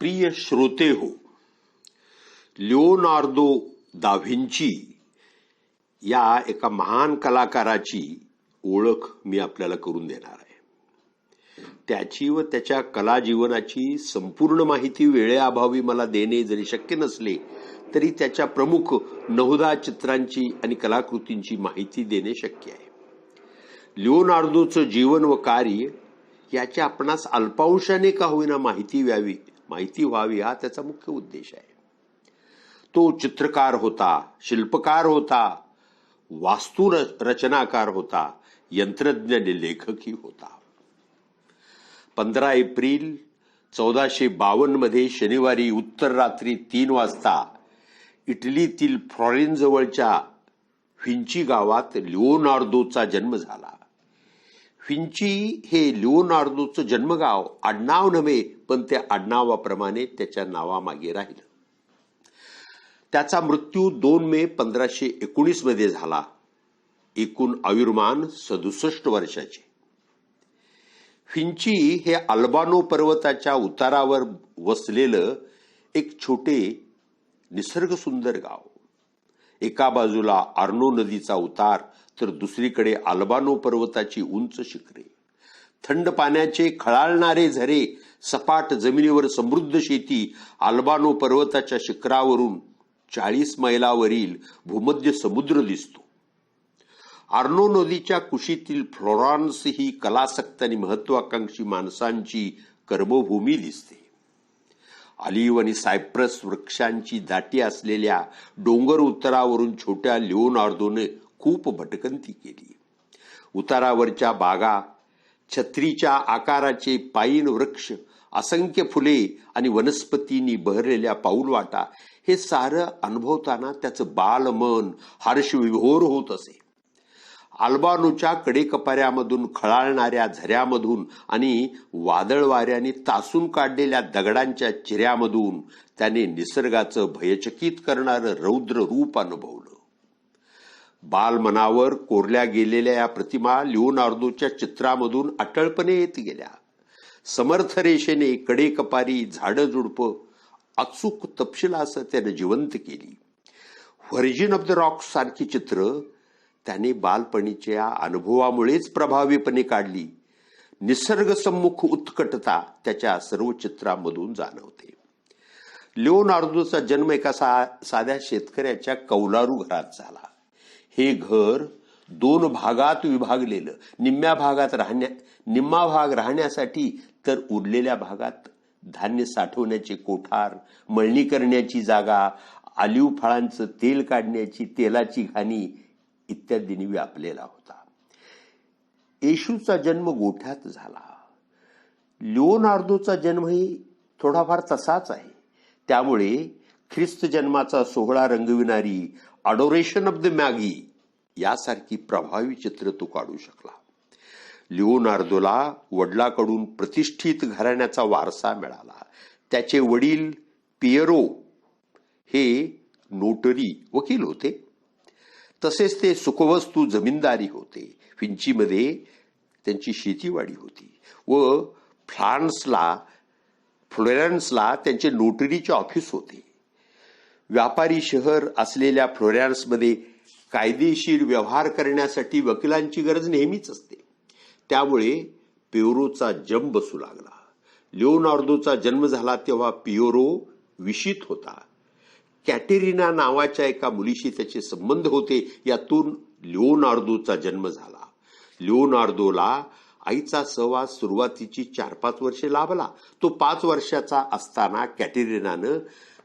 प्रिय श्रोते हो, लिओनार्दो दा व्हिंची या एका महान कलाकाराची ओळख मी आपल्याला करून देणार आहे. त्याची व त्याच्या कला जीवनाची संपूर्ण माहिती वेळेअभावी मला देणे जरी शक्य नसले तरी त्याच्या प्रमुख 9 चित्रांची आणि कलाकृतींची माहिती देणे शक्य आहे. लिओनार्दोचं जीवन व कार्य याची आपणास अल्पांशाने का होईना माहिती व्हावी हा त्याचा मुख्य उद्देश आहे. तो चित्रकार होता, शिल्पकार होता, वास्तू रचनाकार होता, यंत्रज्ञ लेखकही होता. 15 एप्रिल 1452 मध्ये शनिवारी उत्तर रात्री 3 वाजता इटलीतील फ्लॉरेन्स जवळच्या व्हिंची गावात लिओनार्दोचा जन्म झाला. व्हिंची हे लिओनार्दोचं जन्मगाव आडनाव नव्हे पण त्या आडनावाप्रमाणे त्याच्या नावामागे राहिलं. त्याचा मृत्यू 2 मे 1519 मध्ये झाला. एकूण आयुर्मान 67 वर्षाचे. व्हिंची हे अल्बानो पर्वताच्या उतारावर वसलेलं एक छोटे निसर्गसुंदर गाव. एका बाजूला आर्नो नदीचा उतार तर दुसरीकडे अल्बानो पर्वताची उंच शिखरे, थंड पाण्याचे खळाळणारे झरे, सपाट जमिनीवर समृद्ध शेती. अल्बानो पर्वताच्या शिखरावरून 40 मैलावरील भूमध्य समुद्र दिसतो. आर्नो नदीच्या कुशीतील फ्लोरान्स ही कलासक्त आणि महत्वाकांक्षी माणसांची कर्मभूमी दिसते. ऑलिव्ह आणि सायप्रस वृक्षांची दाटी असलेल्या डोंगर उतारावरून छोट्या लिओनार्दोने खूप भटकंती केली. उतारावरच्या बागा, छत्रीच्या आकाराचे पाईन वृक्ष, असंख्य फुले आणि वनस्पतींनी बहरलेल्या पाऊलवाटा हे सारं अनुभवताना त्याचं बालमन हर्षविभोर होत असे. अल्बानोच्या कडेकपाऱ्यामधून खळाळणाऱ्या झऱ्यामधून आणि वादळ वाऱ्याने तासून काढलेल्या दगडांच्या चिऱ्यामधून त्याने निसर्गाचं भयचकित करणारं रौद्र रूप अनुभवलं. बालमनावर कोरल्या गेलेल्या या प्रतिमा लिओनार्दोच्या चित्रामधून अटळपणे येत गेल्या. समर्थ रेषेने कडेकपारी, झाडं झुडपं अचूक तपशिलासह त्याने जिवंत केली. व्हर्जिन ऑफ द रॉक्स सारखी चित्र त्याने बालपणीच्या अनुभवामुळेच प्रभावीपणे काढली. निसर्गसम्मुख उत्कटता त्याच्या सर्व चित्रांमधून जाणवते. लिओनार्दोचा जन्म एका साध्या शेतकऱ्याच्या कौलारू घरात झाला. हे घर 2 भागात विभागलेलं, निम्मा भाग राहण्यासाठी तर उरलेल्या भागात धान्य साठवण्याचे कोठार, मळणी करण्याची जागा, ऑलिव्ह फळांचं तेल काढण्याची तेलाची घाणी इत्यादींनी व्यापलेला होता. येशूचा जन्म गोठ्यात झाला. लिओनार्दोचा जन्मही थोडाफार तसाच आहे. त्यामुळे ख्रिस्त जन्माचा सोहळा रंगविणारी अडोरेशन ऑफ द मॅगी यासारखी प्रभावी चित्र तो काढू शकला. लिओनार्दोला वडिलांकडून प्रतिष्ठित घराण्याचा वारसा मिळाला. त्याचे वडील पियरो हे नोटरी वकील होते. तसेच ते सुखवस्तू जमीनदारी होते. व्हिंचीमध्ये त्यांची शेतीवाडी होती व फ्लोरेन्सला त्यांचे नोटरीचे ऑफिस होते. व्यापारी शहर असलेल्या फ्लोरेन्समध्ये कायदेशीर व्यवहार करण्यासाठी वकिलांची गरज नेहमीच असते. त्यामुळे पियोरोचा जम बसू लागला. लिओनार्दोचा जन्म झाला तेव्हा पियोरो विशीत होता. कॅटेरिना नावाच्या एका मुलीशी त्याचे संबंध होते. यातून लिओनार्दोचा जन्म झाला. लिओनार्दोला आईचा सहवास सुरुवातीची 4-5 वर्षे लाभला. तो 5 वर्षाचा असताना कॅटेरिनानं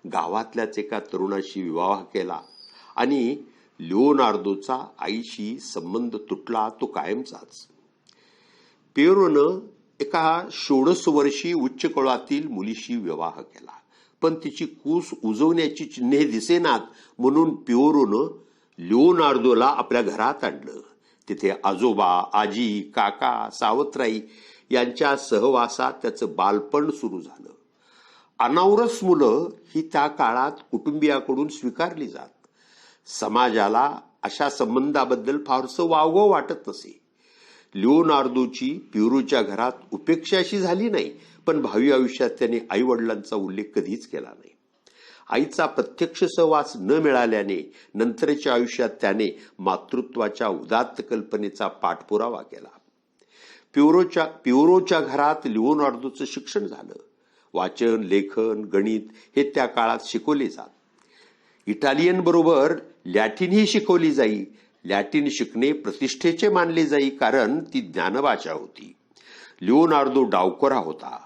गावातल्याच एका तरुणाशी विवाह केला आणि लिओनार्दोचा आईशी संबंध तुटला तो कायमचाच. पियरोनं एका 16 वर्षीय उच्च कुळातील मुलीशी विवाह केला. पण तिची कूस उजवण्याची चिन्हे दिसेनात म्हणून पियोरोनं लिओनार्दोला आपल्या घरात आणलं. तिथे आजोबा, आजी, काका, सावत्राई यांच्या सहवासात त्याचं बालपण सुरू झालं. अनावरस मुलं ही त्या काळात कुटुंबियाकडून स्वीकारली जात. समाजाला अशा संबंधाबद्दल फारसं वावगं वाटत नसे. लिओनार्दोची पियोरोच्या घरात उपेक्षा अशी झाली नाही, पण भावी आयुष्यात त्याने आई वडिलांचा उल्लेख कधीच केला नाही. आईचा प्रत्यक्ष सहवास न मिळाल्याने नंतरच्या आयुष्यात त्याने मातृत्वाच्या उदात्त कल्पनेचा पाठपुरावा केला. पिओरोच्या घरात लिओनार्दोचं शिक्षण झालं. वाचन, लेखन, गणित हे त्या काळात शिकवले जात. इटालियन बरोबर लॅटिनही शिकवली जाई. लॅटिन शिकणे प्रतिष्ठेचे मानले जाई, कारण ती ज्ञानभाषा होती. लिओनार्दो डावखोरा होता.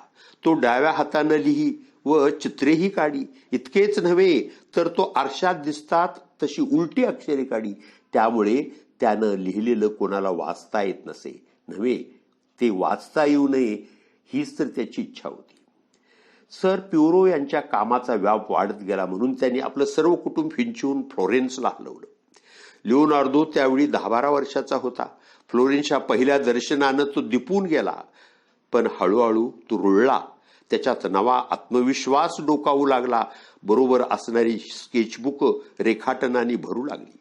तो डाव्या हातानं लिही व चित्रेही काढी. इतकेच नव्हे तर तो आरशात दिसतात तशी उलटी अक्षरे काढी. त्यामुळे त्यानं लिहिलेलं कोणाला वाचता येत नसे नव्हे, ते वाचता येऊ नये हीच तर त्याची इच्छा होती. सर पिओरो यांच्या कामाचा व्याप वाढत गेला म्हणून त्यांनी आपलं सर्व कुटुंब फिंचून फ्लोरेन्सला हलवलं. लिओनार्दो त्यावेळी 10-12 वर्षाचा होता. फ्लोरेन्सच्या पहिल्या दर्शनानं तो दिपून गेला, पण हळूहळू तो रुळला. त्याच्यात नवा आत्मविश्वास डोकावू लागला. बरोबर असणारी स्केचबुक रेखाटनाने भरू लागली.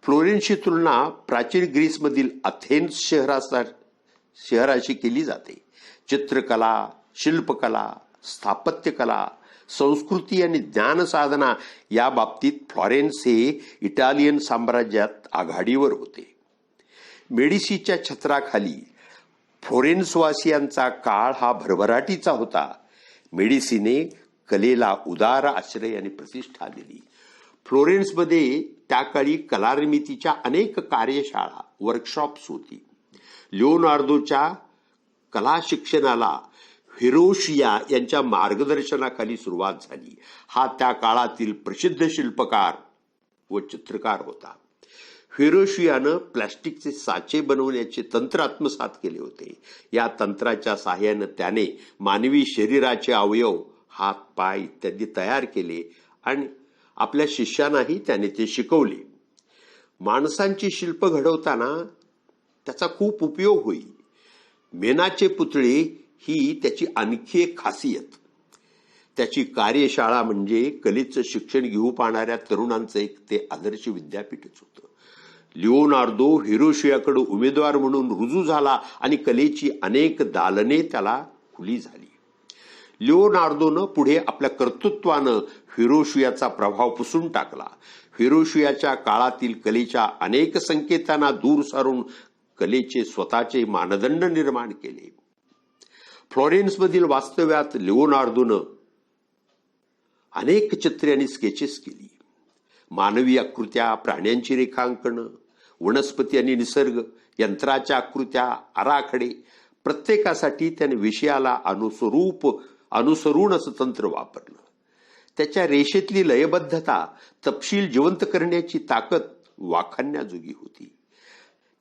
फ्लोरेन्सची तुलना प्राचीन ग्रीसमधील अथेन्स शहराशी केली जाते. चित्रकला, शिल्पकला, स्थापत्यकला, संस्कृती आणि ज्ञानसाधना या बाबतीत फ्लॉरेन्स हे इटालियन साम्राज्यात आघाडीवर होते. मेडिसीच्या छत्राखाली फ्लोरेन्सवासियांचा काळ हा भरभराटीचा होता. मेडिसीने कलेला उदार आश्रय आणि प्रतिष्ठा दिली. फ्लोरेन्समध्ये त्या काळी कलानिर्मितीच्या अनेक कार्यशाळा, वर्कशॉप्स होती. लिओनार्दोच्या कला शिक्षणाला हिरोशिया यांच्या मार्गदर्शनाखाली सुरुवात झाली. हा त्या काळातील प्रसिद्ध शिल्पकार व चित्रकार होता. हिरोशियानं प्लॅस्टिकचे साचे बनवण्याचे तंत्र आत्मसात केले होते. या तंत्राच्या साहाय्यानं त्याने मानवी शरीराचे अवयव, हात, पाय इत्यादी तयार केले आणि आपल्या शिष्यांनाही त्याने ते शिकवले. माणसांची शिल्प घडवताना त्याचा खूप उपयोग होई. मेनाचे पुतळे ही त्याची आणखी एक खासियत. त्याची कार्यशाळा म्हणजे कलेचं शिक्षण घेऊ पाहणाऱ्या तरुणांचं एक ते आदर्श विद्यापीठच होतं. लिओनार्दो हिरोशियाकडे उमेदवार म्हणून रुजू झाला आणि कलेची अनेक दालने त्याला खुली झाली. लिओनार्दोनं पुढे आपल्या कर्तृत्वानं हिरोशियाचा प्रभाव पुसून टाकला. हिरोशियाच्या काळातील कलेच्या अनेक संकेतांना दूर सारून कलेचे स्वतःचे मानदंड निर्माण केले. फ्लोरेन्समधील वास्तव्यात लिओनार्दोनं अनेक चित्रे आणि स्केचेस केली. मानवी आकृत्या, प्राण्यांची रेखांकन, वनस्पती आणि निसर्ग, यंत्राच्या आकृत्या, आराखडे, प्रत्येकासाठी त्याने विषयाला अनुसरून असं तंत्र वापरलं. त्याच्या रेषेतली लयबद्धता, तपशील जिवंत करण्याची ताकद वाखाणण्याजोगी होती.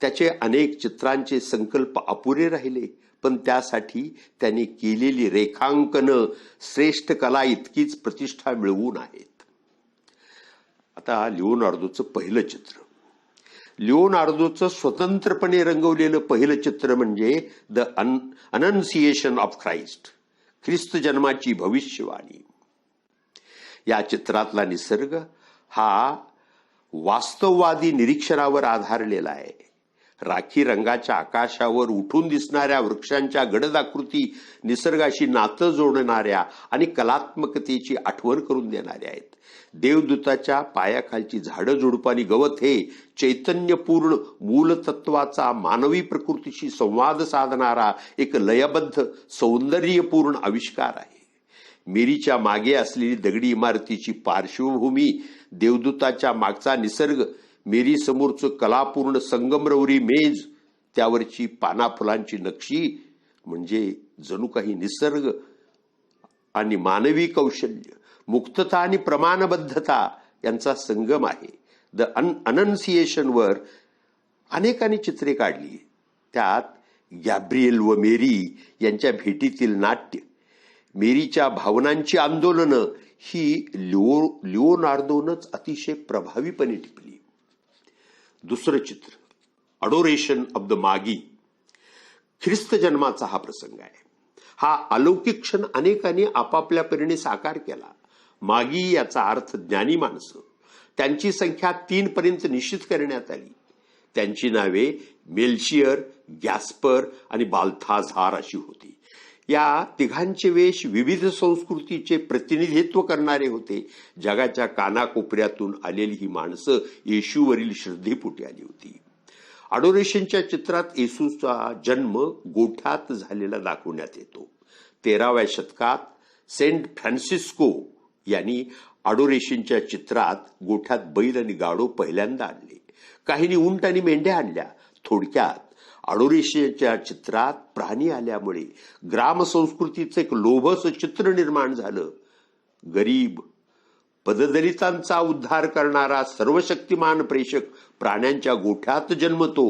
त्याचे अनेक चित्रांचे संकल्प अपुरे राहिले, पण त्यासाठी त्यांनी केलेली रेखांकनं श्रेष्ठ कला इतकीच प्रतिष्ठा मिळवून आहेत. आता लिओनार्दोचं पहिलं चित्र. लिओनार्दोचं स्वतंत्रपणे रंगवलेलं पहिलं चित्र म्हणजे द अनन्सिएशन ऑफ ख्राइस्ट, ख्रिस्त जन्माची भविष्यवाणी. या चित्रातला निसर्ग हा वास्तववादी निरीक्षणावर आधारलेला आहे. राखी रंगाच्या आकाशावर उठून दिसणाऱ्या वृक्षांच्या गडद आकृती निसर्गाशी नातं जोडणाऱ्या आणि कलात्मकतेची आठवण करून देणाऱ्या आहेत. देवदूताच्या पायाखालची झाडं, झुडपानी गवत हे चैतन्यपूर्ण मूलतत्वाचा मानवी प्रकृतीशी संवाद साधणारा एक लयबद्ध सौंदर्यपूर्ण आविष्कार आहे. मेरीच्या मागे असलेली दगडी इमारतीची पार्श्वभूमी, देवदूताच्या मागचा निसर्ग, मेरी समोरचं कलापूर्ण संगमरवरी मेज, त्यावरची पाना फुलांची नक्षी म्हणजे जणू काही निसर्ग आणि मानवी कौशल्य, मुक्तता आणि प्रमाणबद्धता यांचा संगम आहे. द अनन्सिएशनवर अनेकांनी चित्रे काढली. त्यात गॅब्रिएल व मेरी यांच्या भेटीतील नाट्य, मेरीच्या भावनांची आंदोलनं ही लिओनार्दोनंच अतिशय प्रभावीपणे टिपली. दुसरं चित्र अडोरेशन ऑफ द मागी, ख्रिस्त जन्माचा हा प्रसंग आहे. हा अलौकिक क्षण अनेकांनी आपापल्या परीने साकार केला. मागी याचा अर्थ ज्ञानी माणसं. त्यांची संख्या 3 पर्यंत निश्चित करण्यात आली. त्यांची नावे मेल्शियर, गॅस्पर आणि बाल्थाझार अशी होती. या तिघांचे वेश विविध संस्कृतीचे प्रतिनिधित्व करणारे होते. जगाच्या कानाकोपऱ्यातून आलेली ही माणसं येशूवरील श्रद्धेपोटी आली होती. अडोरेशनच्या चित्रात येशूचा जन्म गोठ्यात झालेला दाखवण्यात येतो. 13व्या शतकात सेंट फ्रान्सिस्को यांनी अडोरेशनच्या चित्रात गोठ्यात बैल आणि गाढव पहिल्यांदा आणले. काहींनी उंट आणि मेंढ्या आणल्या. थोडक्यात अडोरेशनच्या चित्रात प्राणी आल्यामुळे ग्रामसंस्कृतीचं एक लोभस चित्र निर्माण झालं. गरीब पददलितांचा उद्धार करणारा सर्वशक्तिमान प्रेषक प्राण्यांच्या गोठ्यात जन्मतो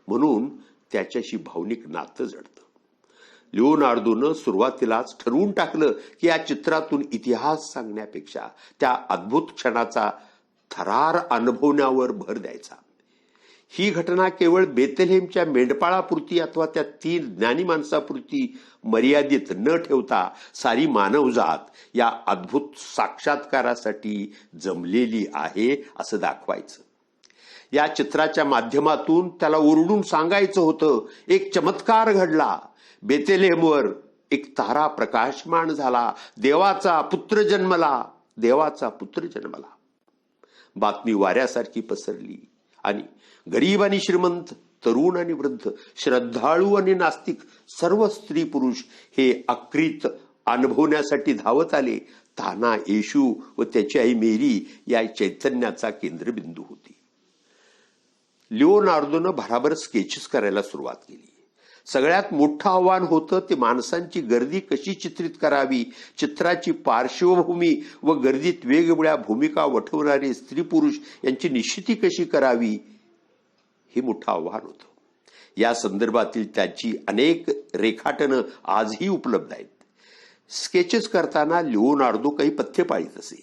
म्हणून त्याच्याशी भावनिक नातं जडतं. लिओनार्दोनं सुरुवातीलाच ठरवून टाकलं की या चित्रातून इतिहास सांगण्यापेक्षा त्या अद्भुत क्षणाचा थरार अनुभवण्यावर भर द्यायचा. ही घटना केवळ बेथलेहमच्या मेंढपाळापुरती अथवा त्या 3 ज्ञानी माणसापुरती मर्यादित न ठेवता सारी मानवजात या अद्भुत साक्षात्कारासाठी जमलेली आहे असं दाखवायचं. या चित्राच्या माध्यमातून त्याला ओरडून सांगायचं होतं, एक चमत्कार घडला. बेथलेहमवर एक तारा प्रकाशमान झाला. देवाचा पुत्र जन्मला. देवाचा पुत्र जन्मला. बातमी वाऱ्यासारखी पसरली आणि गरीब आणि श्रीमंत, तरुण आणि वृद्ध, श्रद्धाळू आणि नास्तिक सर्व स्त्री पुरुष हे अक्रीत अनुभवण्यासाठी धावत आले. ताना येशू व त्याची आई मेरी या चैतन्याचा केंद्रबिंदू होती. लिओनार्दोनं भराभर स्केचेस करायला सुरुवात केली. सगळ्यात मोठं आव्हान होतं ते माणसांची गर्दी कशी चित्रित करावी. चित्राची पार्श्वभूमी व गर्दीत वेगवेगळ्या भूमिका वठवणारे स्त्री पुरुष यांची निश्चिती कशी करावी हे मोठं आव्हान होतं. या संदर्भातील त्याची अनेक रेखाटनं आजही उपलब्ध आहेत. स्केचेस करताना लिओनार्दो काही पथ्य पाळीत असे.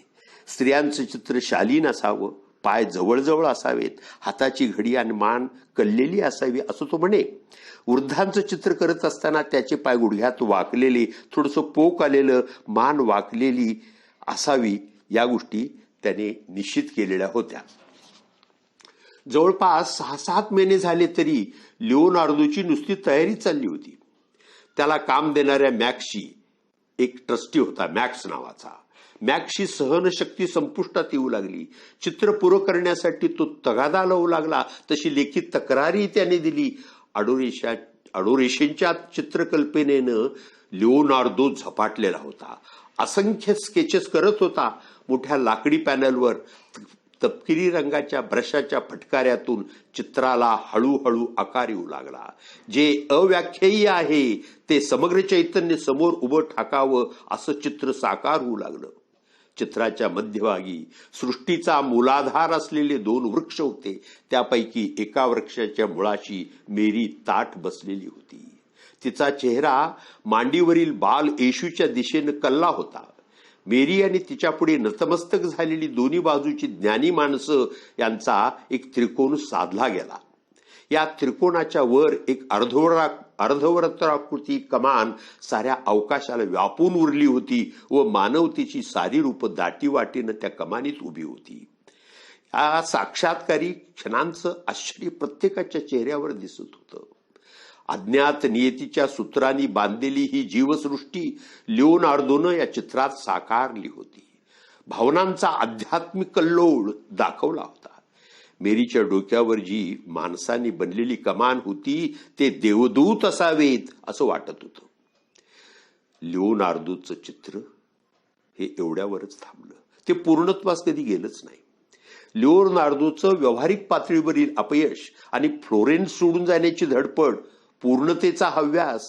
स्त्रियांचं चित्र शालीन असावं, पाय जवळजवळ असावेत, हाताची घडी आणि मान कललेली असावी असं तो म्हणे. वृद्धांचं चित्र करत असताना त्याचे पाय गुडघ्यात वाकलेले, थोडंसं पोक आलेलं, मान वाकलेली असावी या गोष्टी त्याने निश्चित केलेल्या होत्या. जवळपास 6-7 महिने झाले तरी लिओनार्दोची नुसती तयारी चालली होती. त्याला काम देणाऱ्या मॅक्सची, एक ट्रस्टी होता मॅक्स नावाचा, मॅक्सची सहनशक्ती संपुष्टात येऊ लागली. चित्र पुरं करण्यासाठी तो तगादा लावू लागला. तशी लेखी तक्रारी त्याने दिली. अडोरेशनच्या चित्रकल्पनेनं लिओनार्दो झपाटलेला होता. असंख्य स्केचेस करत होता. मोठ्या लाकडी पॅनलवर तपकिरी रंगाच्या ब्रशाच्या फटकाऱ्यातून चित्राला हळूहळू आकार येऊ लागला. जे अव्याख्येय आहे ते समग्र चैतन्य समोर उभं ठाकावं असं चित्र साकार होऊ लागलं. चित्राच्या मध्यभागी सृष्टीचा मूलाधार असलेले 2 वृक्ष होते. त्यापैकी एका वृक्षाच्या मुळाशी मेरी ताठ बसलेली होती. तिचा चेहरा मांडीवरील बाल येशूच्या दिशेनं कलला होता. मेरी आणि तिच्यापुढे नतमस्तक झालेली दोन्ही बाजूची ज्ञानी माणसं यांचा एक त्रिकोण साधला गेला. या त्रिकोणाच्या वर एक अर्धवर्तुळाकृती कमान साऱ्या अवकाशाला व्यापून उरली होती व मानवतेची सारी रूप दाटीवाटीनं त्या कमानीत उभी होती. या साक्षात्कारी क्षणांचं आश्चर्य प्रत्येकाच्या चेहऱ्यावर दिसत होतं. अज्ञात नियतीच्या सूत्रांनी बांधलेली ही जीवसृष्टी लिओनार्दोनं या चित्रात साकारली होती. भावनांचा आध्यात्मिक कल्लोळ दाखवला होता. मेरीच्या डोक्यावर जी माणसांनी बनलेली कमान होती ते देवदूत असावेत असं वाटत होतं. लिओनार्दोचं चित्र हे एवढ्यावरच थांबलं. ते पूर्णत्वास कधी गेलंच नाही. लिओनार्दोचं व्यावहारिक पातळीवरील अपयश आणि फ्लोरेन्स सोडून जाण्याची धडपड, पूर्णतेचा हव्यास,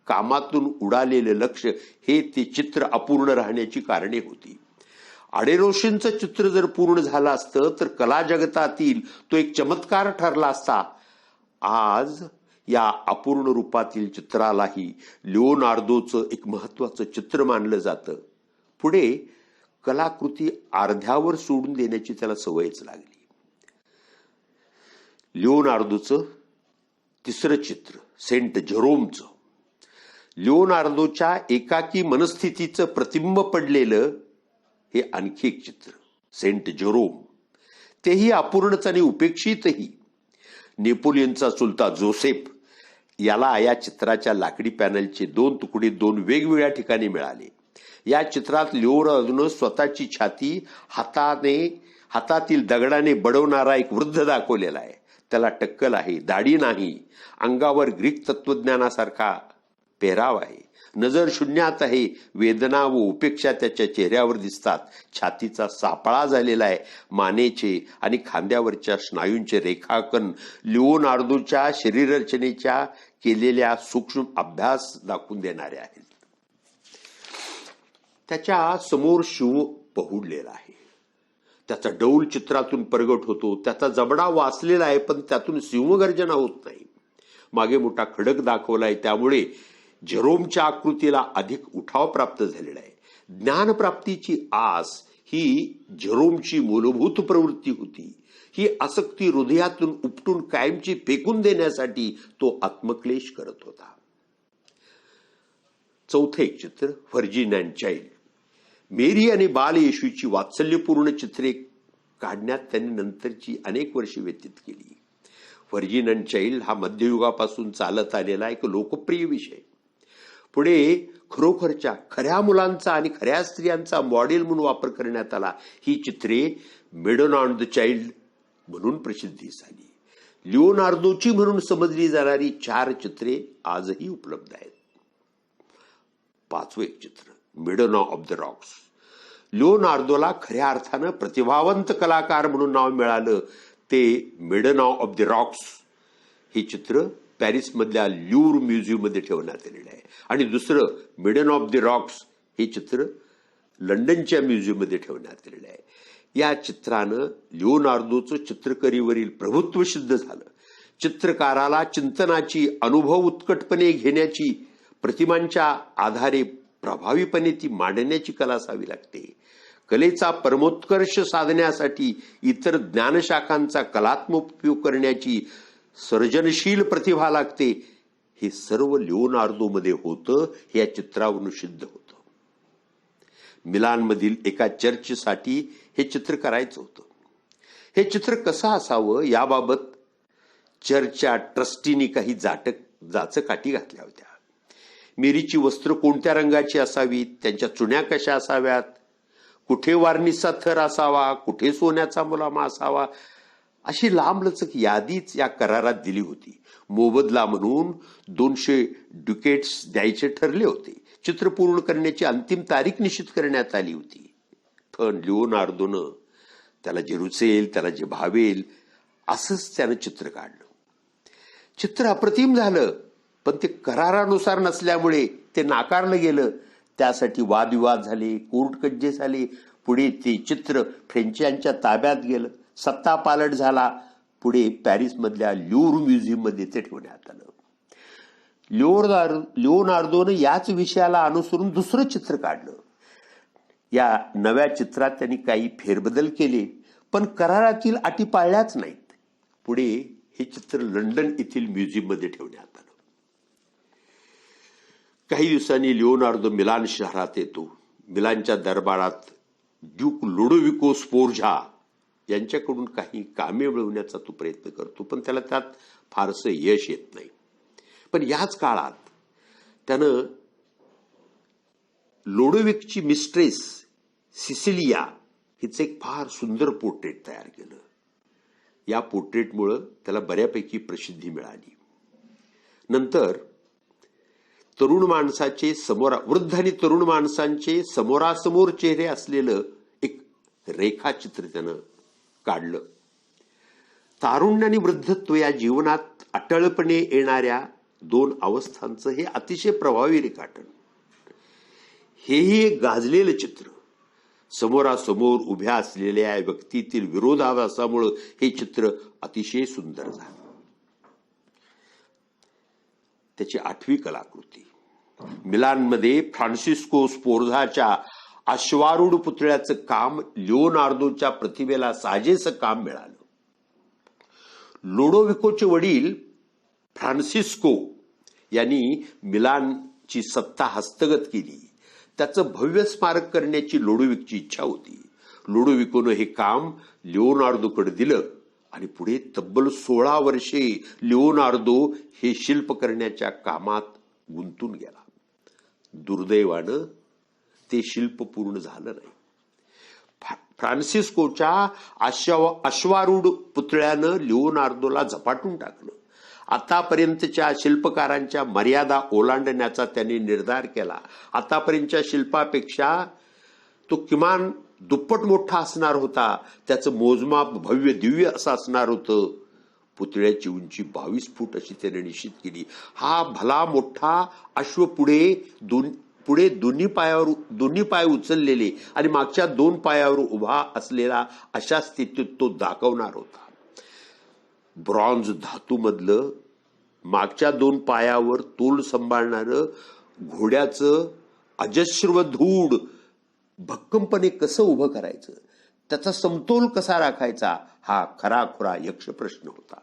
कामातून उडालेलं लक्ष हे ते चित्र अपूर्ण राहण्याची कारणे होती. अडेरोशनचं चित्र जर पूर्ण झालं असतं तर कला जगतातील तो एक चमत्कार ठरला असता. आज या अपूर्ण रूपातील चित्रालाही लिओनार्दोचं एक महत्वाचं चित्र मानलं जातं. पुढे कलाकृती अर्ध्यावर सोडून देण्याची त्याला सवयच लागली. लिओनार्दोचं 3रं चित्र सेंट जेरोमचं. लिओनार्दोच्या एकाकी मनस्थितीचं प्रतिबिंब पडलेलं हे आणखी एक चित्र सेंट जेरोम. तेही अपूर्णच आणि उपेक्षितही. नेपोलियनचा चुलता जोसेफ याला या चित्राच्या लाकडी पॅनलचे 2 तुकडे 2 वेगवेगळ्या ठिकाणी मिळाले. या चित्रात लिओनार्दोनं स्वतःची छाती हातातील दगडाने बडवणारा एक वृद्ध दाखवलेला आहे. त्याला टक्कल आहे, दाढी नाही, अंगावर ग्रीक तत्वज्ञानासारखा पेहराव आहे, नजर शून्यात आहे, वेदना व उपेक्षा त्याच्या चेहऱ्यावर दिसतात. छातीचा सापळा झालेला आहे. मानेचे आणि खांद्यावरच्या स्नायूंचे रेखांकन लिओनार्दोच्या शरीररचनेच्या केलेल्या सूक्ष्म अभ्यास दाखवून देणारे आहेत. त्याच्या समोर शिव पहुडलेला आहे. त्याचा डौल चित्रातून प्रगट होतो. त्याचा जबडा वाचलेला आहे, पण त्यातून सिंहगर्जना होत नाही. मागे मोठा खडक दाखवलाय, त्यामुळे जेरोमच्या आकृतीला अधिक उठाव प्राप्त झालेला आहे. ज्ञानप्राप्तीची आस ही जेरोमची मूलभूत प्रवृत्ती होती. ही आसक्ती हृदयातून उपटून कायमची फेकून देण्यासाठी तो आत्मक्लेश करत होता. चौथे एक चित्र, व्हर्जिन अँड चाइल्ड. मेरी आणि बाल येशूची वात्सल्यपूर्ण चित्रे काढण्यात त्यांनी नंतरची अनेक वर्षे व्यतीत केली. व्हर्जिन अँड चाइल्ड हा मध्ययुगापासून चालत आलेला एक लोकप्रिय विषय. पुढे खरोखरच्या खऱ्या मुलांचा आणि खऱ्या स्त्रियांचा मॉडेल म्हणून वापर करण्यात आला. ही चित्रे मेडोना ऑन द चाइल्ड म्हणून प्रसिद्धीस आली. लिओनार्दोची म्हणून समजली जाणारी 4 चित्रे आजही उपलब्ध आहेत. पाचवे चित्र, मेडोना ऑफ द रॉक्स. लिओनार्दोला खऱ्या अर्थानं प्रतिभावंत कलाकार म्हणून नाव मिळालं ते मेडोना ऑफ द रॉक्स. हे चित्र पॅरिसमधल्या ल्यूव्र म्युझियममध्ये ठेवण्यात आलेलं आहे. आणि दुसरं मेडोना ऑफ द रॉक्स हे चित्र लंडनच्या म्युझियममध्ये ठेवण्यात आलेलं आहे. या चित्रानं लिओनार्दोचं चित्रकलेवरील प्रभुत्व सिद्ध झालं. चित्रकाराला चिंतनाची, अनुभव उत्कटपणे घेण्याची, प्रतिमांच्या आधारे प्रभावीपणे ती मांडण्याची कला असावी लागते. कलेचा परमोत्कर्ष साधण्यासाठी इतर ज्ञानशाखांचा कलात्मक उपयोग करण्याची सर्जनशील प्रतिभा लागते. हे सर्व लिओनार्दोमध्ये होतं, हे या चित्रावरून सिद्ध होतं. मिलानमधील एका चर्चसाठी हे चित्र करायचं होतं. हे चित्र कसं असावं याबाबत चर्चच्या ट्रस्टीनी काही जाचकाठी घातल्या होत्या. मेरीची वस्त्र कोणत्या रंगाची असावीत, त्यांच्या चुण्या कशा असाव्यात, कुठे वार्निसचा थर असावा, कुठे सोन्याचा मुलामा असावा, अशी लांबलचक यादीच या करारात दिली होती. मोबदला म्हणून 200 ड्युकेट्स द्यायचे ठरले होते. चित्र पूर्ण करण्याची अंतिम तारीख निश्चित करण्यात आली होती. पण लिओनार्दोनं त्याला जे रुचेल, त्याला जे भावेल असंच त्यानं चित्र काढलं. चित्र अप्रतिम झालं, पण ते करारानुसार नसल्यामुळे ते नाकारलं गेलं. त्यासाठी वादविवाद झाले, कोर्ट कज्जे झाले. पुढे ते चित्र फ्रेंचांच्या ताब्यात गेलं, सत्ता पालट झाला. पुढे पॅरिसमधल्या ल्यूव्र म्युझियममध्ये ते ठेवण्यात आलं. लिओनार्दोनं याच विषयाला अनुसरून दुसरं चित्र काढलं. या नव्या चित्रात त्यांनी काही फेरबदल केले, पण करारातील अटी पाळल्याच नाहीत. पुढे हे चित्र लंडन येथील म्युझियममध्ये ठेवण्यात आलं. काही दिवसांनी लिओनार्दो मिलान शहरात येतो. मिलानच्या दरबारात ड्यूक लुडोविको स्फोर्झा यांच्याकडून काही कामे मिळवण्याचा तो प्रयत्न करतो, पण त्याला त्यात फारसं यश येत नाही. पण याच काळात त्यानं लोडोविकची मिस्ट्रेस सिसिलिया हिचं एक फार सुंदर पोर्ट्रेट तयार केलं. या पोर्ट्रेटमुळं त्याला बऱ्यापैकी प्रसिद्धी मिळाली. नंतर वृद्ध आणि तरुण माणसांचे समोरासमोर चेहरे असलेलं एक रेखाचित्र त्यानं काढलं. तारुण्य आणि वृद्धत्व या जीवनात अटळपणे येणाऱ्या 2 अवस्थांचं हे अतिशय प्रभावी रेखाटन. हेही एक गाजलेलं चित्र. समोरासमोर उभ्या असलेल्या व्यक्तीतील विरोधाभासामुळे हे चित्र अतिशय सुंदर झालं. त्याची 8वी कलाकृती मिलानमध्ये फ्रान्सिस्को स्फोर्झाच्या अश्वारूढ पुतळ्याचं काम लिओनार्दोच्या प्रतिभेला साजेसं काम मिळालं. लोडोविकोचे वडील फ्रान्सिस्को यांनी मिलानची सत्ता हस्तगत केली. त्याचं भव्य स्मारक करण्याची लोडोविकची इच्छा होती. लोडोविकोनं हे काम लिओनार्दोकडे दिलं आणि पुढे तब्बल 16 वर्षे लिओनार्दो हे शिल्प करण्याच्या कामात गुंतून गेला. दुर्दैवानं ते शिल्प पूर्ण झालं नाही. फ्रान्सिस्कोच्या अश्वारूढ पुतळ्यानं लिओनार्दोला झपाटून टाकलं. आतापर्यंतच्या शिल्पकारांच्या मर्यादा ओलांडण्याचा त्यांनी निर्धार केला. आतापर्यंतच्या शिल्पापेक्षा तो किमान दुप्पट मोठा असणार होता. त्याचं मोजमाप भव्य दिव्य असं असणार होतं. पुतळ्याची उंची 22 फूट अशी त्याने निश्चित केली. हा भला मोठा अश्व पुढे दोन्ही पाय उचललेले आणि मागच्या 2 पायावर उभा असलेला अशा स्थितीत तो दाखवणार होता. ब्रॉन्झ धातूमधलं मागच्या 2 पायावर तोल सांभाळणारं घोड्याचं अजस्र धूड भक्कमपणे कसं उभं करायचं, त्याचा समतोल कसा राखायचा, हा खराखुरा यक्ष प्रश्न होता.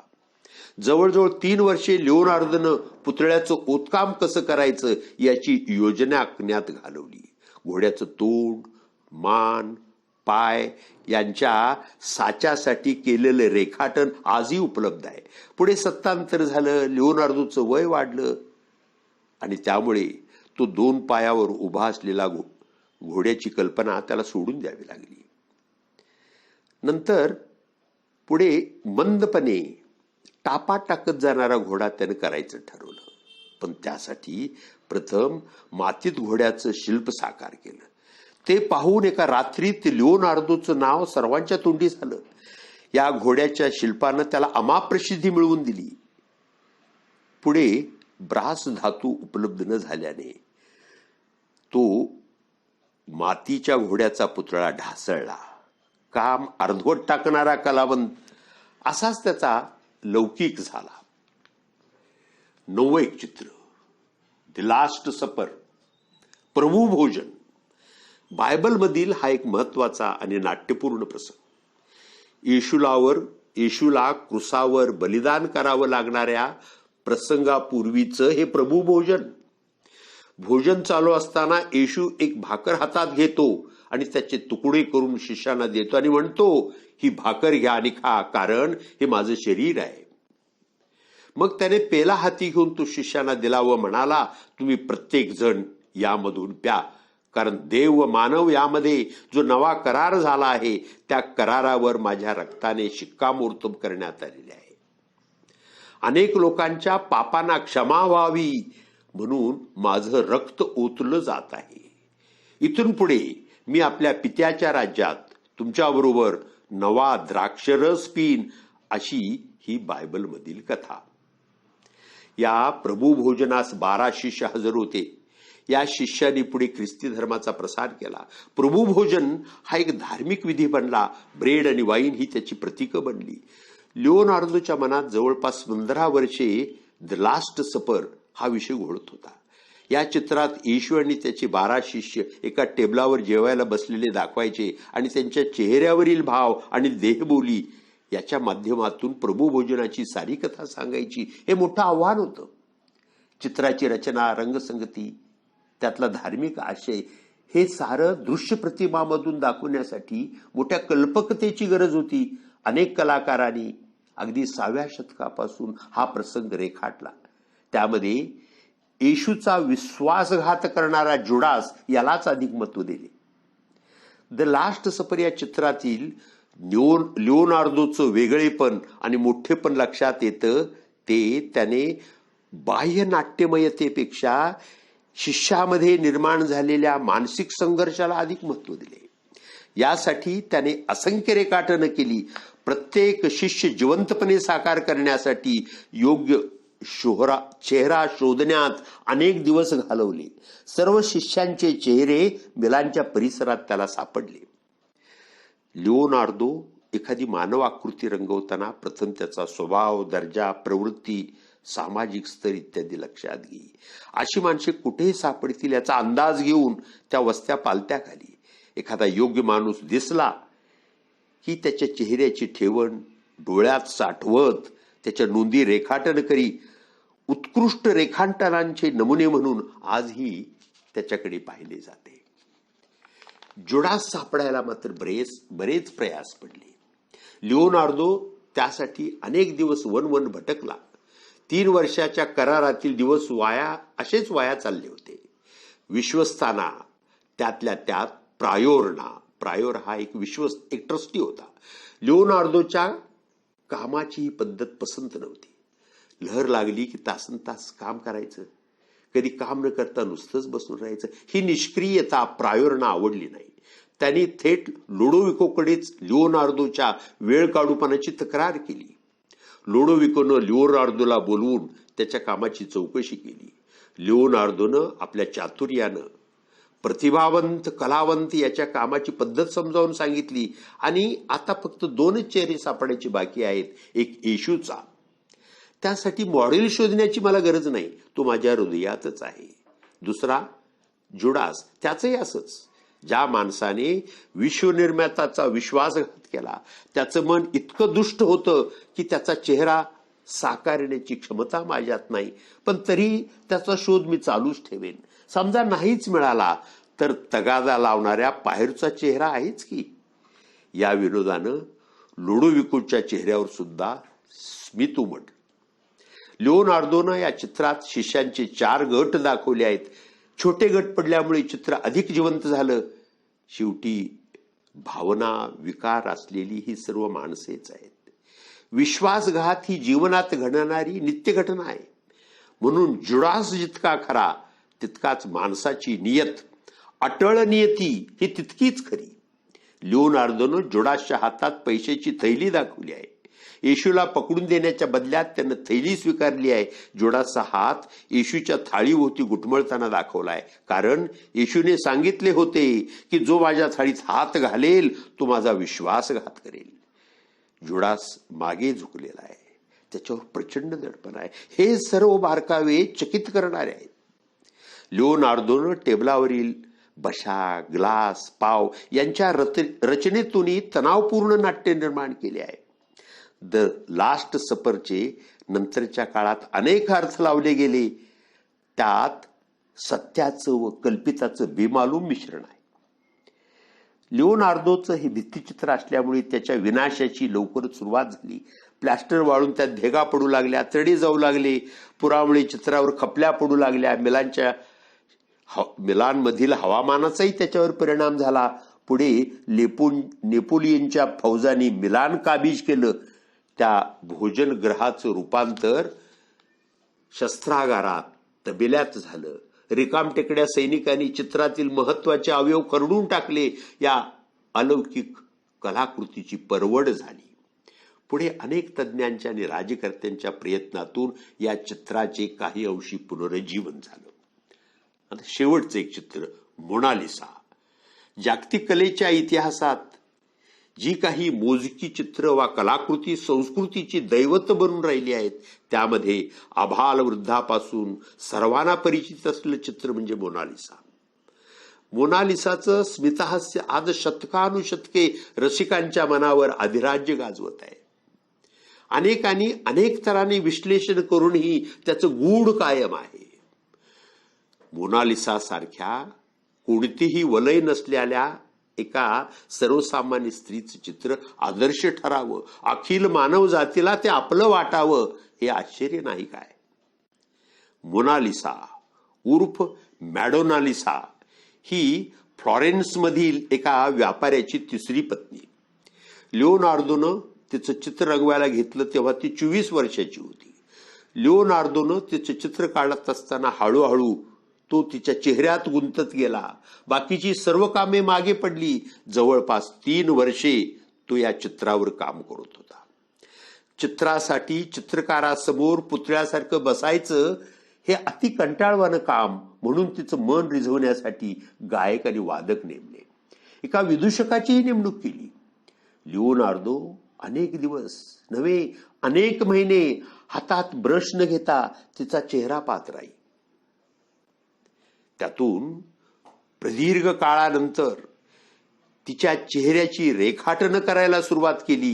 जवळजवळ 3 वर्षे लिओनार्दोनं पुतळ्याचं ओतकाम कसं करायचं याची योजना आखण्यात घालवली. घोड्याचं तोंड, मान, पाय यांच्या साच्यासाठी केलेलं रेखाटन आजही उपलब्ध आहे. पुढे सत्तांतर झालं, लिओनार्दोचं वय वाढलं आणि त्यामुळे तो 2 पायावर उभा असलेला घोड्याची कल्पना त्याला सोडून द्यावी लागली. नंतर पुढे मंदपणे टापा टाकत जाणारा घोडा त्यानं करायचं ठरवलं. पण त्यासाठी प्रथम मातीत घोड्याचं शिल्प साकार केलं. ते पाहून एका रात्रीत लिओनार्दोचं नाव सर्वांच्या तोंडी झालं. या घोड्याच्या शिल्पानं त्याला अमाप प्रसिद्धी मिळवून दिली. पुढे ब्रास धातू उपलब्ध न झाल्याने तो मातीच्या घोड्याचा पुतळा ढासळला. काम अर्धवट टाकणारा कलावंत असाच त्याचा लौकिक झाला. 9वं एक चित्र, द लास्ट सपर, प्रभू भोजन. बायबलमधील हा एक महत्वाचा आणि नाट्यपूर्ण प्रसंग. येशूला क्रुसावर बलिदान करावं लागणाऱ्या प्रसंगापूर्वीचं हे प्रभू भोजन. भोजन चालू असताना येशू एक भाकर हातात घेतो आणि त्याचे तुकडे करून शिष्यांना देतो आणि म्हणतो, ही भाकर घ्या आणि खा, कारण हे माझं शरीर आहे. मग त्याने पेला हाती घेऊन तो शिष्यांना दिला व म्हणाला, तुम्ही प्रत्येक जण यामधून प्या, कारण देव व मानव यामध्ये जो नवा करार झाला आहे त्या करारावर माझ्या रक्ताने शिक्कामोर्तब करण्यात आलेले आहे. अनेक लोकांच्या पापांना क्षमा व्हावी म्हणून माझं रक्त ओतलं जात आहे. इथून पुढे मी आपल्या पित्याच्या राज्यात तुमच्याबरोबर नवा द्राक्षरस पिन, अशी ही बायबलमधील कथा. या प्रभू भोजनास 12 शिष्य हजर होते. या शिष्यांनी पुढे ख्रिस्ती धर्माचा प्रसार केला. प्रभू भोजन हा एक धार्मिक विधी बनला. ब्रेड आणि वाईन ही त्याची प्रतीकं बनली. लिओनार्दोच्या मनात जवळपास 15 वर्षे द लास्ट सपर हा विषय घोळत होता. या चित्रात येशू आणि त्याचे 12 शिष्य एका टेबलावर जेवायला बसलेले दाखवायचे आणि त्यांच्या चेहऱ्यावरील भाव आणि देहबोली याच्या माध्यमातून प्रभू भोजनाची सारी कथा सांगायची. हे मोठं आव्हान होतं. चित्राची रचना, रंगसंगती, त्यातला धार्मिक आशय हे सारं दृश्य प्रतिमामधून दाखवण्यासाठी मोठ्या कल्पकतेची गरज होती. अनेक कलाकारांनी अगदी 6व्या शतकापासून हा प्रसंग रेखाटला. त्यामध्ये येशूचा विश्वासघात करणारा जुडास यालाच अधिक महत्व दिले. द लास्ट सपर या चित्रातील लिओनार्दोचं वेगळेपण आणि मोठेपण लक्षात येतं. ते त्याने बाह्य नाट्यमयतेपेक्षा शिष्यामध्ये निर्माण झालेल्या मानसिक संघर्षाला अधिक महत्व दिले. यासाठी त्याने असंख्य रेखाटनं केली. प्रत्येक शिष्य जिवंतपणे साकार करण्यासाठी योग्य चेहरा शोधण्यात अनेक दिवस घालवले. सर्व शिष्यांचे चेहरे मिलानच्या परिसरात त्याला सापडले. लिओनार्दो एखादी मानव आकृती रंगवताना प्रथम त्याचा स्वभाव, दर्जा, प्रवृत्ती, सामाजिक स्तर इत्यादी लक्षात घे. अशी माणसे कुठेही सापडतील याचा अंदाज घेऊन त्या वस्त्या पालत्या घाली. एखादा योग्य माणूस दिसला की त्याच्या चेहऱ्याची ठेवण डोळ्यात साठवत त्याच्या नोंदी रेखाटन करी. उत्कृष्ट रेखाटनांचे नमुने म्हणून आजही त्याच्याकडे पाहिले जाते. जुडास सापडायला मात्र बरेच प्रयास पडले. लिओनार्दो त्यासाठी अनेक दिवस वन भटकला. 3 वर्षाच्या करारातील दिवस असेच वाया चालले होते. विश्वस्ताना, त्यातल्या त्यात प्रायोर हा एक ट्रस्टी होता. लिओनार्दोच्या कामाची ही पद्धत पसंत नव्हती. लहर लागली की तासन तास काम करायचं, कधी काम न करता नुसतंच बसून राहायचं. ही निष्क्रियता प्रायोरना आवडली नाही. त्यांनी थेट लोडोविकोकडेच लिओनार्दोच्या वेळ काढूपणाची तक्रार केली. लोडोविकोनं लिओनार्दोला बोलवून त्याच्या कामाची चौकशी केली. लिओनार्दोनं आपल्या चातुर्यानं प्रतिभावंत कलावंत याच्या कामाची पद्धत समजावून सांगितली आणि आता फक्त 2च चेहरे सापडायचे बाकी आहेत. एक येशूचा. त्यासाठी मॉडेल शोधण्याची मला गरज नाही, तो माझ्या हृदयातच आहे. दुसरा जुडास, त्याचंही असंच. ज्या माणसाने विश्वनिर्मात्याचा विश्वासघात केला, त्याचं मन इतकं दुष्ट होतं की त्याचा चेहरा साकारण्याची क्षमता माझ्यात नाही, पण तरी त्याचा शोध मी चालूच ठेवेन. समजा नाहीच मिळाला तर तगादा लावणाऱ्या पाहेरचा चेहरा आहेच की. या विनोदानं लोडोविकोच्या चेहऱ्यावर सुद्धा स्मित उमटलं. लिओनार्दोनं या चित्रात शिष्यांचे 4 गट दाखवले आहेत. छोटे गट पडल्यामुळे चित्र अधिक जिवंत झालं. शेवटी भावना, विकार असलेली ही सर्व माणसेच आहेत. विश्वासघात ही जीवनात घडणारी नित्य घटना आहे. म्हणून जुडास जितका खरा तितकाच माणसाची नियत, अटळ नियती ही तितकीच खरी. लिओनार्दोनं जुडासच्या हातात पैशाची थैली दाखवली आहे. येशूला पकडून देण्याच्या बदल्यात त्यानं थैली स्वीकारली आहे. जुडासचा हात येशूच्या थाळीभोवती गुटमळताना दाखवलाय, कारण येशूने सांगितले होते की जो माझ्या थाळीत हात घालेल तो माझा विश्वासघात करेल. जुडास मागे झुकलेला आहे, त्याच्यावर प्रचंड दडपण आहे. हे सर्व बारकावे चकित करणारे आहेत. लिओनार्दोनं टेबलावरील बशा, ग्लास, पाव यांच्या रचनेतूनही तणावपूर्ण नाट्य निर्माण केले आहे. द लास्ट सपरचे नंतरच्या काळात अनेक अर्थ लावले गेले. त्यात सत्याचं व कल्पिताचं बेमालूम मिश्रण आहे. लिओनार्दोचं हे भित्तिचित्र असल्यामुळे त्याच्या विनाशाची लवकरच सुरुवात झाली. प्लॅस्टर वाळून त्यात भेगा पडू लागल्या, तडे जाऊ लागले. पुरामुळे चित्रावर खपल्या पडू लागल्या. मिलानमधील हवामानाचाही त्याच्यावर परिणाम झाला. पुढे नेपोलियनच्या फौजांनी मिलान काबीज केलं. त्या भोजनगृहाचं रूपांतर शस्त्रागारात, तबेल्यात झालं. रिकामटेकड्या सैनिकांनी चित्रातील महत्वाचे अवयव खरडून टाकले. या अलौकिक कलाकृतीची परवड झाली. पुढे अनेक तज्ञांच्या आणि राजकर्त्यांच्या प्रयत्नातून या चित्राचे काही अंशी पुनरुज्जीवन झालं. आता शेवटचं एक चित्र, मोनालिसा. जागतिक कलेच्या इतिहासात जी काही मोजकी चित्र वा कलाकृती संस्कृतीची दैवत बनून राहिली आहेत, त्यामध्ये आबाल वृद्धापासून सर्वांना परिचित असलेलं चित्र म्हणजे मोनालिसा. मोनालिसाचं स्मितहास्य आज शतकानुशतके रसिकांच्या मनावर अधिराज्य गाजवत आहे. अनेकांनी अनेक तऱ्हाने विश्लेषण करूनही त्याचं गूढ कायम आहे. मोनालिसा सारख्या कोणतीही वलय नसलेल्या एका सर्वसामान्य स्त्रीचं चित्र आदर्श ठरावं, अखिल मानव जातीला ते आपलं वाटावं, हे आश्चर्य नाही काय. मोनालिसा उर्फ मॅडोनालिसा ही फ्लॉरेन्समधील एका व्यापाऱ्याची 3री पत्नी. लिओनार्दोनं तिचं चित्र रंगवायला घेतलं तेव्हा ती 24 वर्षाची होती. लिओनार्दोनं तिचं चित्र काढत असताना हळूहळू तो तिच्या चेहऱ्यात गुंतत गेला. बाकीची सर्व कामे मागे पडली. जवळपास 3 वर्षे तो या चित्रावर काम करत होता. चित्रासाठी चित्रकारासमोर पुतळ्यासारखं बसायचं हे अति कंटाळवाणं काम म्हणून तिचं मन रिझवण्यासाठी गायक आणि वादक नेमले. एका विदूषकाचीही नेमणूक केली. लिओनार्दो अनेक दिवस नव्हे अनेक महिने हातात ब्रश न घेता तिचा चेहरा पाहत राही. त्यातून प्रदीर्घ काळानंतर तिच्या चेहऱ्याची रेखाटन करायला सुरुवात केली.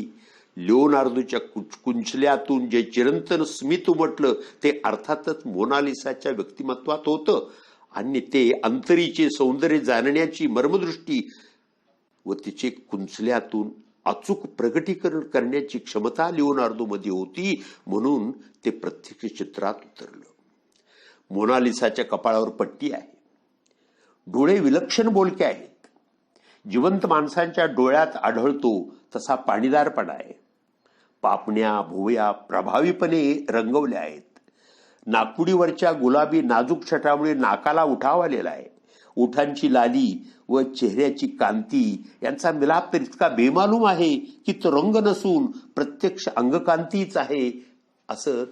लिओनार्दोच्या कुंचल्यातून जे चिरंतन स्मित उमटलं ते अर्थातच मोनालिसाच्या व्यक्तिमत्वात होतं आणि ते अंतरीचे सौंदर्य जाणण्याची मर्मदृष्टी व तिचे कुंचल्यातून अचूक प्रगटीकरण करण्याची क्षमता लिओनार्दोमध्ये होती, म्हणून ते प्रत्यक्ष चित्रात उतरलं. मोनालिसाच्या कपाळावर पट्टी आहे, डोळे विलक्षण बोलके आहेत. जिवंत माणसांच्या डोळ्यात आढळतो तसा पाणीदारपणा आहे. पापण्या भुवया प्रभावीपणे रंगवल्या आहेत. नाकपुडीवरच्या गुलाबी नाजूक छटामुळे नाकाला उठाव आलेला आहे. ओठांची लाली व चेहऱ्याची कांती यांचा मिलाप तर इतका बेमालूम आहे की तो रंग नसून प्रत्यक्ष अंगकांतीच आहे असं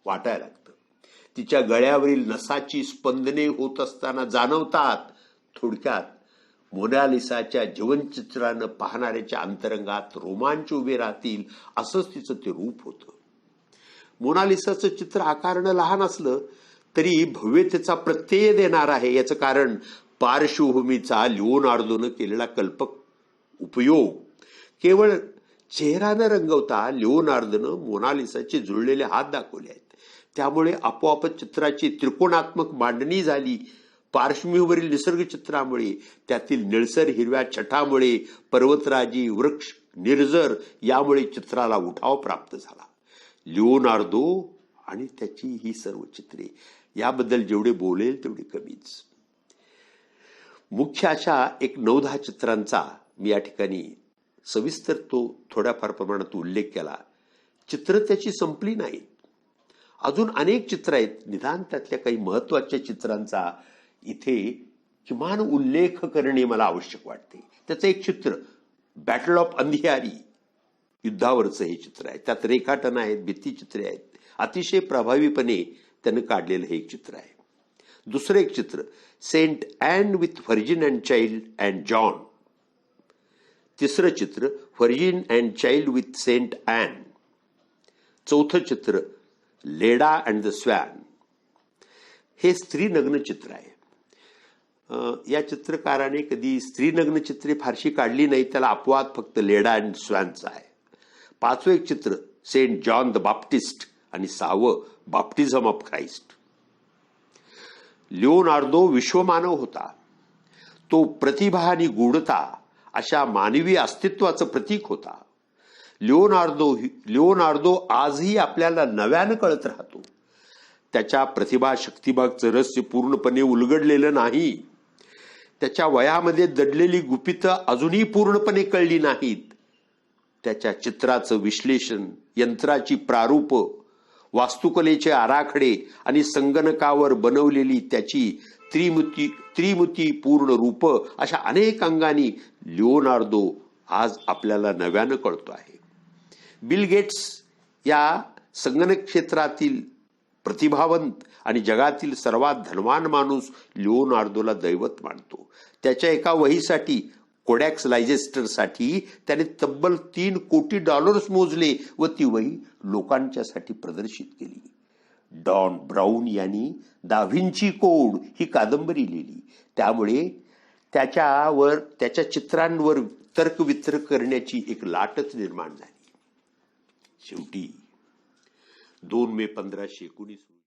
वाटायला लागतं. तिच्या गळ्यावरील नसाची स्पंदने होत असताना जाणवतात. थोडक्यात मोनालिसाच्या जीवनचित्रानं पाहणाऱ्याच्या अंतरंगात रोमांच उभे राहतील असंच तिचं ते रूप होतं. मोनालिसाचं चित्र आकारानं लहान असलं तरी भव्यतेचा प्रत्यय देणार आहे. याचं कारण पार्श्वभूमीचा लिओनार्दोनं केलेला कल्पक उपयोग. केवळ चेहरा न रंगवता लिओनार्दोनं मोनालिसाचे जुळलेले हात दाखवले आहेत. त्यामुळे आपोआपच चित्राची त्रिकोणात्मक मांडणी झाली. पार्श्वभूमीवरील निसर्ग चित्रामुळे, त्यातील निळसर हिरव्या छटामुळे, पर्वतराजी, वृक्ष, निर्जर यामुळे चित्राला उठाव प्राप्त झाला. लिओनार्दो आणि त्याची ही सर्व चित्रे याबद्दल जेवढे बोलेल तेवढे कमीच. मुख्य अशा एक 9-10 चित्रांचा मी या ठिकाणी सविस्तर तो थोड्याफार प्रमाणात उल्लेख केला. चित्र त्याची संपली नाहीत, अजून अनेक चित्र आहेत. निदान त्यातल्या काही महत्वाच्या चित्रांचा इथे किमान उल्लेख करणे मला आवश्यक वाटते. त्याचं एक चित्र बॅटल ऑफ अंधियारी, युद्धावरचं हे चित्र आहे. त्यात रेखाटन आहेत, भित्तीचित्रे आहेत. अतिशय प्रभावीपणे त्यानं काढलेलं हे एक चित्र आहे. दुसरं एक चित्र saint Anne with virgin and child and John. तिसरं चित्र virgin and child with saint Anne. चौथं चित्र लेडा अँड द स्वॅन. हे स्त्रीनग्न चित्र आहे. या चित्रकाराने कधी स्त्रीनग्न चित्रे फारशी काढली नाही. त्याला अपवाद फक्त लेडा अँड स्वॅनचा आहे. पाचवं एक चित्र सेंट जॉन द बाप्टिस्ट आणि 6वं बाप्टिझम ऑफ ख्राइस्ट. लिओनार्दो विश्वमानव होता. तो प्रतिभा आणि गूढता अशा मानवी अस्तित्वाचं प्रतीक होता. लिओनार्दो आजही आपल्याला नव्यानं कळत राहतो. त्याच्या प्रतिभा शक्तिमागचं रहस्य पूर्णपणे उलगडलेलं नाही. त्याच्या वयामध्ये दडलेली गुपितं अजूनही पूर्णपणे कळली नाहीत. त्याच्या चित्राचं विश्लेषण, यंत्राची प्रारूप, वास्तुकलेचे आराखडे आणि संगणकावर बनवलेली त्याची त्रिमुती पूर्ण रूप अशा अनेक अंगांनी लिओनार्दो आज आपल्याला नव्यानं कळतो आहे. बिल गेट्स या संगणक क्षेत्रातील प्रतिभावंत आणि जगातील सर्वात धनवान माणूस लिओनार्दोला दैवत मानतो. त्याच्या एका वहीसाठी कोडॅक्स लायजेस्टरसाठी त्याने तब्बल $3 कोटी मोजले व ती वही लोकांच्यासाठी प्रदर्शित केली. डॉन ब्राउन यांनी दा व्हिंची कोड ही कादंबरी लिहिली. त्यामुळे त्याच्या चित्रांवर तर्कवितर्क करण्याची एक लाटच निर्माण झाली. शेवटी 2 मे 1519